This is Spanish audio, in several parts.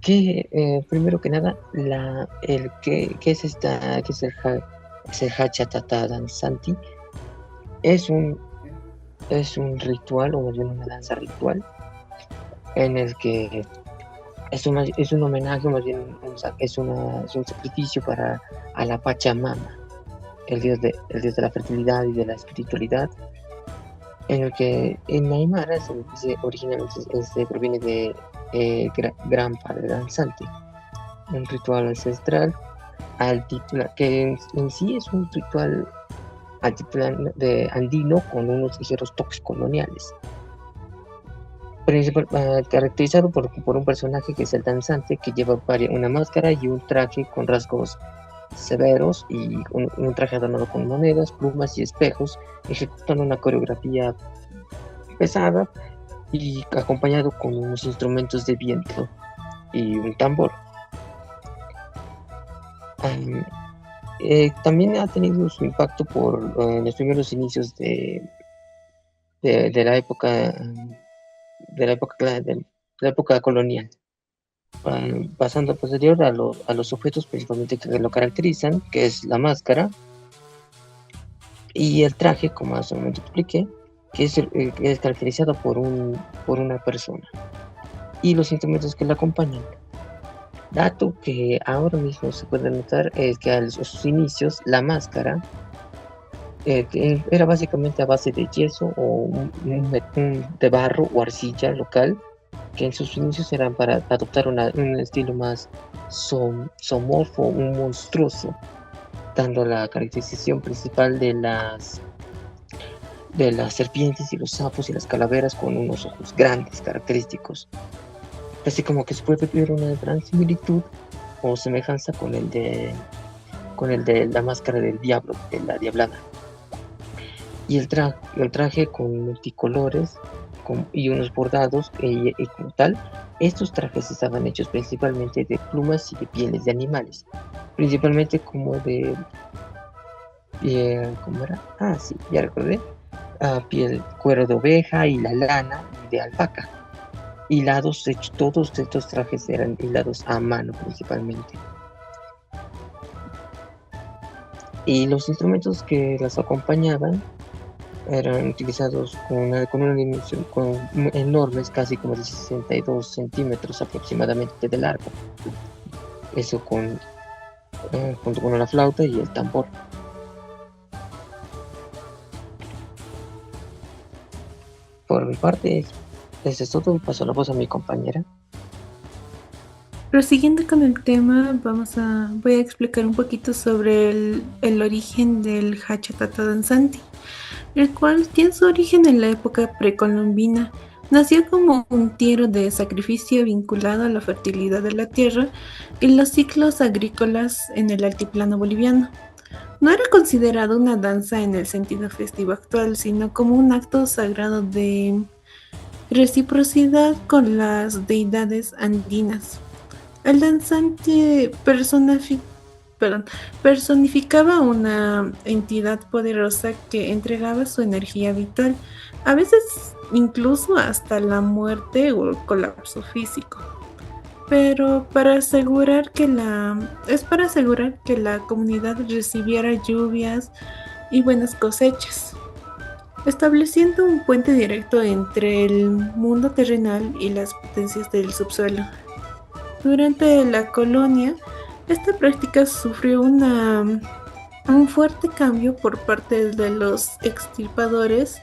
Primero que nada, ¿qué es qué es el Hachatata Danzanti? Es un, es un ritual, o más bien una danza ritual, en el que es un homenaje, más bien es un sacrificio a la Pachamama, el dios de la fertilidad y de la espiritualidad, en el que en Aymara originalmente proviene de Gran Padre Danzante, un ritual ancestral que en sí es un ritual altiplano de andino con unos ligeros toques coloniales. Caracterizado por un personaje que es el danzante, que lleva una máscara y un traje con rasgos severos y un traje adornado con monedas, plumas y espejos, ejecutando una coreografía pesada y acompañado con unos instrumentos de viento y un tambor. Am, También ha tenido su impacto por los primeros inicios de la época de la época de la época colonial, pasando posterior a los objetos principalmente que lo caracterizan, que es la máscara y el traje, como hace un momento expliqué, que es caracterizado por una persona, y los instrumentos que la acompañan. Dato que ahora mismo se puede notar es que a sus inicios la máscara que era básicamente a base de yeso o de barro o arcilla local, que en sus inicios eran para adoptar un estilo más zoomorfo, un monstruoso, dando la caracterización principal de las serpientes y los sapos y las calaveras con unos ojos grandes, característicos. Así como que se puede ver una gran similitud o semejanza con el de la máscara del diablo, de la diablada. Y el traje con multicolores y unos bordados, y como tal, estos trajes estaban hechos principalmente de plumas y de pieles de animales, principalmente como de piel, ¿cómo era? Ah, sí, ya recordé, cuero de oveja y la lana de alpaca. Todos estos trajes eran hilados a mano principalmente. Y los instrumentos que las acompañaban eran utilizados con una dimensión enormes, casi como de 62 centímetros aproximadamente de largo. Eso junto con la flauta y el tambor. Por mi parte, eso es todo. Paso la voz a mi compañera. Prosiguiendo con el tema, voy a explicar un poquito sobre el origen del Hachatata danzante, el cual tiene su origen en la época precolombina. Nació como un tiro de sacrificio vinculado a la fertilidad de la tierra y los ciclos agrícolas en el altiplano boliviano. No era considerado una danza en el sentido festivo actual, sino como un acto sagrado de reciprocidad con las deidades andinas. El danzante personificaba una entidad poderosa que entregaba su energía vital, a veces incluso hasta la muerte o el colapso físico. Pero para asegurar que la comunidad recibiera lluvias y buenas cosechas, estableciendo un puente directo entre el mundo terrenal y las potencias del subsuelo. Durante la colonia, esta práctica sufrió un fuerte cambio por parte de los extirpadores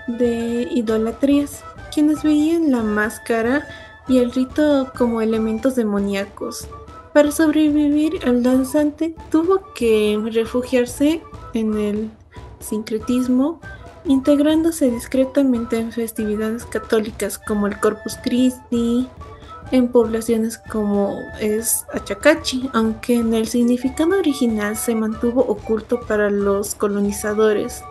de idolatrías, quienes veían la máscara y el rito como elementos demoníacos. Para sobrevivir, el danzante tuvo que refugiarse en el sincretismo, integrándose discretamente en festividades católicas como el Corpus Christi, en poblaciones como es Achacachi, aunque en el significado original se mantuvo oculto para los colonizadores.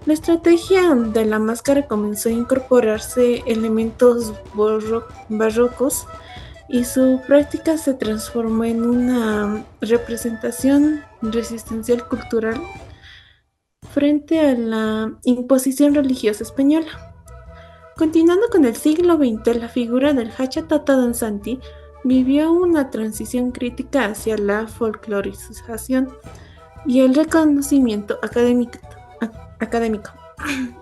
La estrategia de la máscara comenzó a incorporarse elementos barrocos y su práctica se transformó en una representación resistencial cultural frente a la imposición religiosa española. Continuando con el siglo XX, la figura del Hachatata danzanti vivió una transición crítica hacia la folclorización y el reconocimiento académico.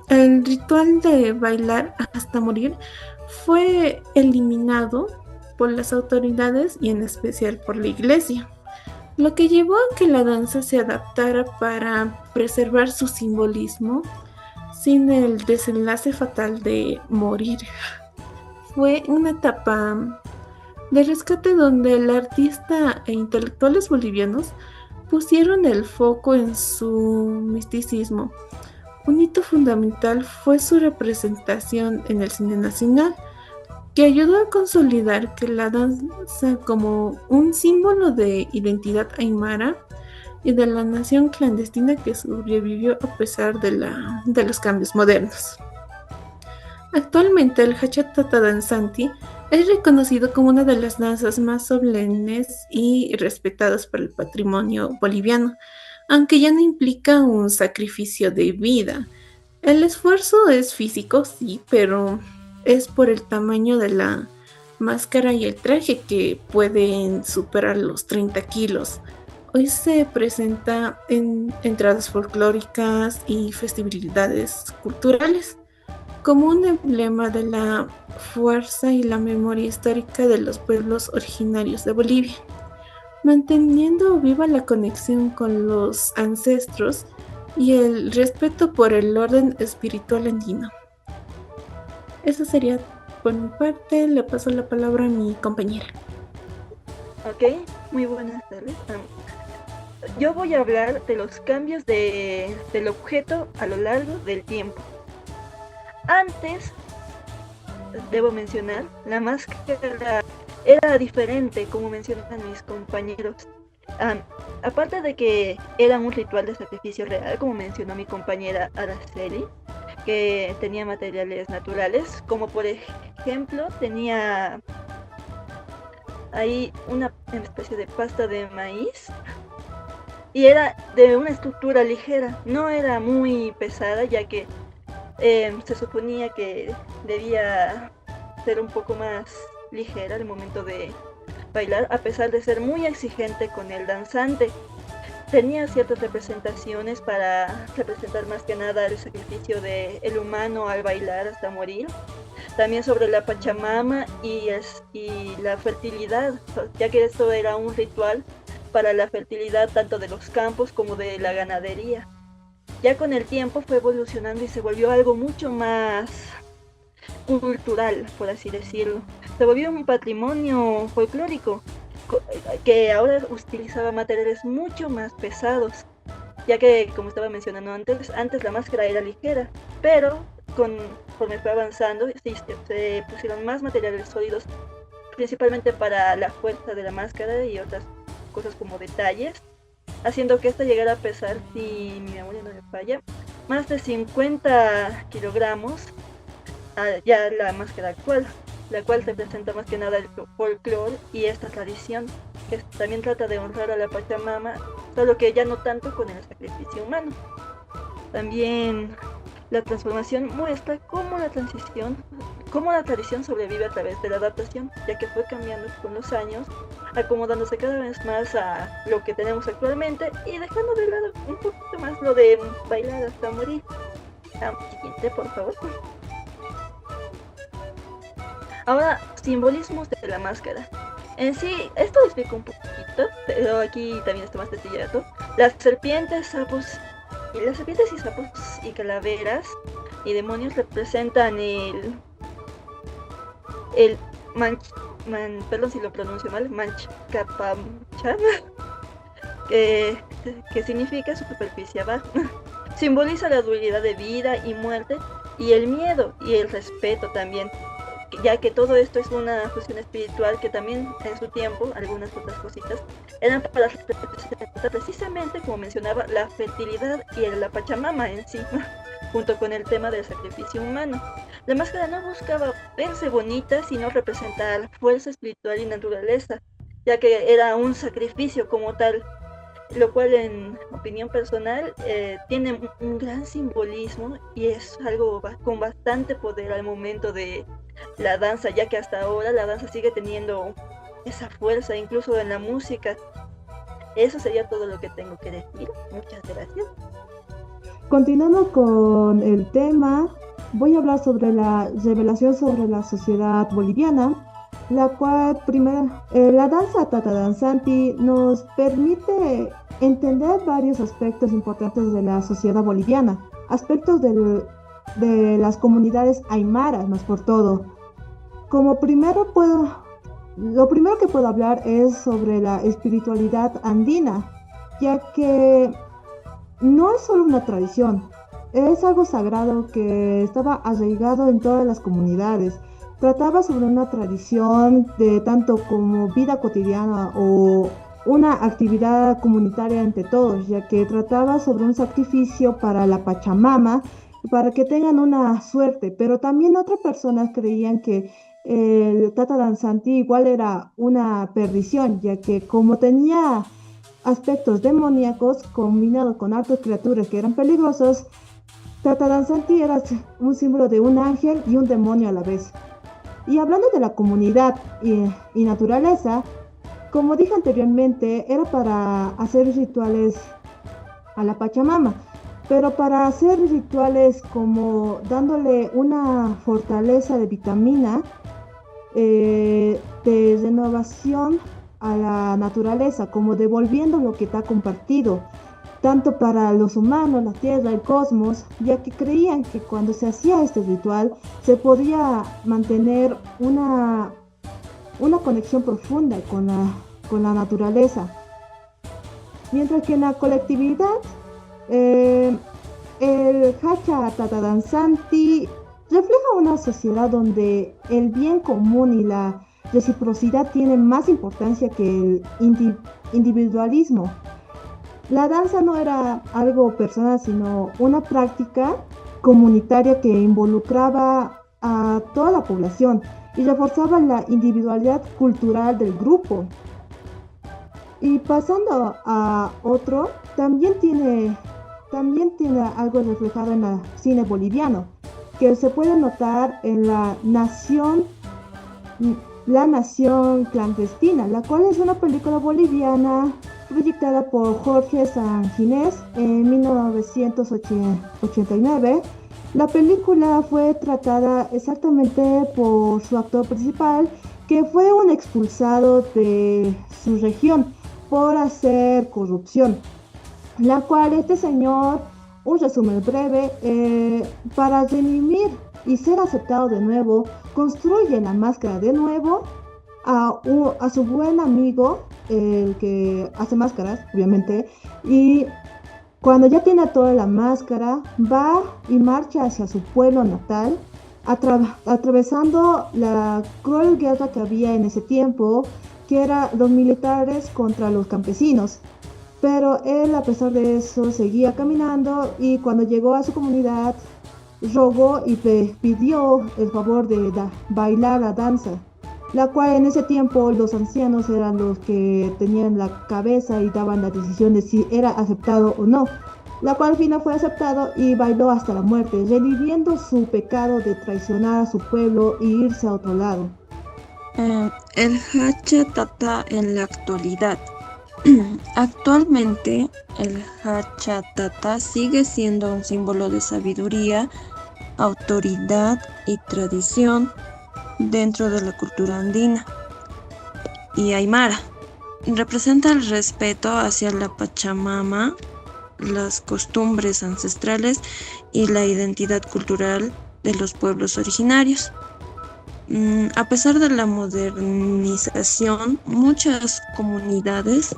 El ritual de bailar hasta morir fue eliminado por las autoridades y en especial por la iglesia, lo que llevó a que la danza se adaptara para preservar su simbolismo sin el desenlace fatal de morir. Fue una etapa de rescate donde el artista e intelectuales bolivianos pusieron el foco en su misticismo. Un hito fundamental fue su representación en el cine nacional, que ayudó a consolidar que la danza como un símbolo de identidad aymara y de la nación clandestina que sobrevivió a pesar de los cambios modernos. Actualmente el Hachatata Danzanti es reconocido como una de las danzas más solemnes y respetadas por el patrimonio boliviano, aunque ya no implica un sacrificio de vida. El esfuerzo es físico, sí, pero es por el tamaño de la máscara y el traje que pueden superar los 30 kilos. Hoy se presenta en entradas folclóricas y festividades culturales como un emblema de la fuerza y la memoria histórica de los pueblos originarios de Bolivia, manteniendo viva la conexión con los ancestros y el respeto por el orden espiritual andino. Eso sería por mi parte. Le paso la palabra a mi compañera. Ok, muy buenas tardes. Yo voy a hablar de los cambios del objeto a lo largo del tiempo. Antes, debo mencionar, la máscara era diferente, como mencionan mis compañeros. Aparte de que era un ritual de sacrificio real, como mencionó mi compañera Araceli, que tenía materiales naturales, como por ejemplo tenía ahí una especie de pasta de maíz y era de una estructura ligera, no era muy pesada, ya que se suponía que debía ser un poco más ligera al momento de bailar, a pesar de ser muy exigente con el danzante. Tenía ciertas representaciones para representar más que nada el sacrificio del humano al bailar hasta morir. También sobre la Pachamama y la fertilidad, ya que esto era un ritual para la fertilidad tanto de los campos como de la ganadería. Ya con el tiempo fue evolucionando y se volvió algo mucho más cultural, por así decirlo. Se volvió un patrimonio folclórico que ahora utilizaba materiales mucho más pesados, ya que, como estaba mencionando antes la máscara era ligera, pero conforme fue avanzando sí, se pusieron más materiales sólidos, principalmente para la fuerza de la máscara y otras cosas como detalles, haciendo que esta llegara a pesar, si mi memoria no me falla, más de 50 kilogramos, ya la máscara actual, la cual representa más que nada el folclore y esta tradición, que también trata de honrar a la Pachamama, solo que ya no tanto con el sacrificio humano. También la transformación muestra cómo la tradición sobrevive a través de la adaptación, ya que fue cambiando con los años, acomodándose cada vez más a lo que tenemos actualmente y dejando de lado un poquito más lo de bailar hasta morir. Siguiente, por favor. Ahora, simbolismos de la máscara. En sí, esto lo explico un poquito, pero aquí también está más detallado. Las serpientes, sapos y calaveras y demonios representan el perdón si lo pronuncio mal, Manchkapamcha, que significa superficie abajo. Simboliza la dualidad de vida y muerte y el miedo y el respeto también, ya que todo esto es una fusión espiritual que también en su tiempo, algunas otras cositas, eran para representar precisamente, como mencionaba, la fertilidad y la Pachamama en sí, junto con el tema del sacrificio humano. La máscara no buscaba verse bonita, sino representar fuerza espiritual y naturaleza, ya que era un sacrificio como tal, lo cual en opinión personal tiene un gran simbolismo y es algo con bastante poder al momento de la danza, ya que hasta ahora la danza sigue teniendo esa fuerza, incluso en la música. Eso sería todo lo que tengo que decir. Muchas gracias. Continuando con el tema, voy a hablar sobre la revelación sobre la sociedad boliviana, la cual primero, la danza Tata Danzanti nos permite entender varios aspectos importantes de la sociedad boliviana, aspectos de las comunidades aymaras, más por todo. Lo primero que puedo hablar es sobre la espiritualidad andina, ya que no es solo una tradición, es algo sagrado que estaba arraigado en todas las comunidades. Trataba sobre una tradición de tanto como vida cotidiana o una actividad comunitaria entre todos, ya que trataba sobre un sacrificio para la Pachamama, para que tengan una suerte, pero también otras personas creían que el Tata Danzanti igual era una perdición, ya que como tenía aspectos demoníacos combinados con hartas criaturas que eran peligrosos, Tata Danzanti era un símbolo de un ángel y un demonio a la vez. Y hablando de la comunidad y naturaleza, como dije anteriormente, era para hacer rituales a la Pachamama, pero para hacer rituales como dándole una fortaleza de vitamina, de renovación a la naturaleza, como devolviendo lo que está compartido, tanto para los humanos, la tierra, el cosmos, ya que creían que cuando se hacía este ritual se podía mantener una conexión profunda con la naturaleza. Mientras que en la colectividad, el Hacha Tata Danzanti refleja una sociedad donde el bien común y la reciprocidad tienen más importancia que el individualismo. La danza no era algo personal, sino una práctica comunitaria que involucraba a toda la población y reforzaba la individualidad cultural del grupo. Y pasando a otro, también tiene algo reflejado en el cine boliviano, que se puede notar en La Nación Clandestina, la cual es una película boliviana proyectada por Jorge Sanginés en 1989. La película fue tratada exactamente por su actor principal, que fue un expulsado de su región por hacer corrupción, la cual este señor, un resumen breve, para redimir y ser aceptado de nuevo, construye la máscara de nuevo a su buen amigo, el que hace máscaras, obviamente, y cuando ya tiene toda la máscara, va y marcha hacia su pueblo natal, atravesando la cruel guerra que había en ese tiempo, que era los militares contra los campesinos. Pero él, a pesar de eso, seguía caminando y cuando llegó a su comunidad, rogó y pidió el favor de bailar la danza, la cual en ese tiempo los ancianos eran los que tenían la cabeza y daban la decisión de si era aceptado o no, la cual al final fue aceptado y bailó hasta la muerte, reviviendo su pecado de traicionar a su pueblo e irse a otro lado. El Hacha Tata en la actualidad. Actualmente el Hacha Tata sigue siendo un símbolo de sabiduría, autoridad y tradición dentro de la cultura andina y aymara. Representa el respeto hacia la Pachamama, las costumbres ancestrales y la identidad cultural de los pueblos originarios. A pesar de la modernización, muchas comunidades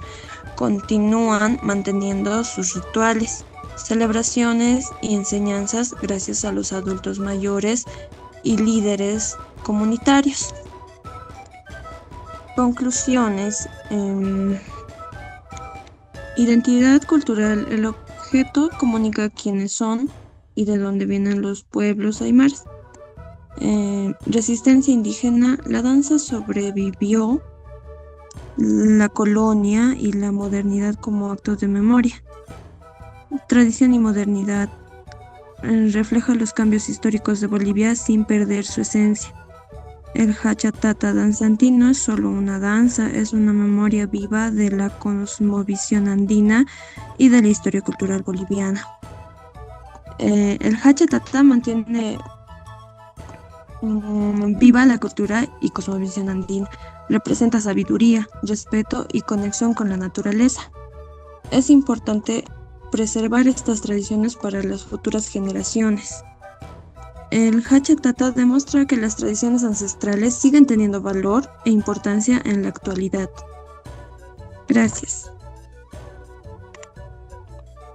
continúan manteniendo sus rituales, celebraciones y enseñanzas gracias a los adultos mayores y líderes comunitarios. Conclusiones. Identidad cultural. El objeto comunica quiénes son y de dónde vienen los pueblos aymaras. Resistencia indígena. La danza sobrevivió la colonia y la modernidad como actos de memoria. Tradición y modernidad. Refleja los cambios históricos de Bolivia sin perder su esencia. El Hachatata danzantín no es solo una danza, es una memoria viva de la cosmovisión andina y de la historia cultural boliviana. El Hachatata mantiene viva la cultura y cosmovisión andina. Representa sabiduría, respeto y conexión con la naturaleza. Es importante preservar estas tradiciones para las futuras generaciones. El Hachatata demuestra que las tradiciones ancestrales siguen teniendo valor e importancia en la actualidad. Gracias.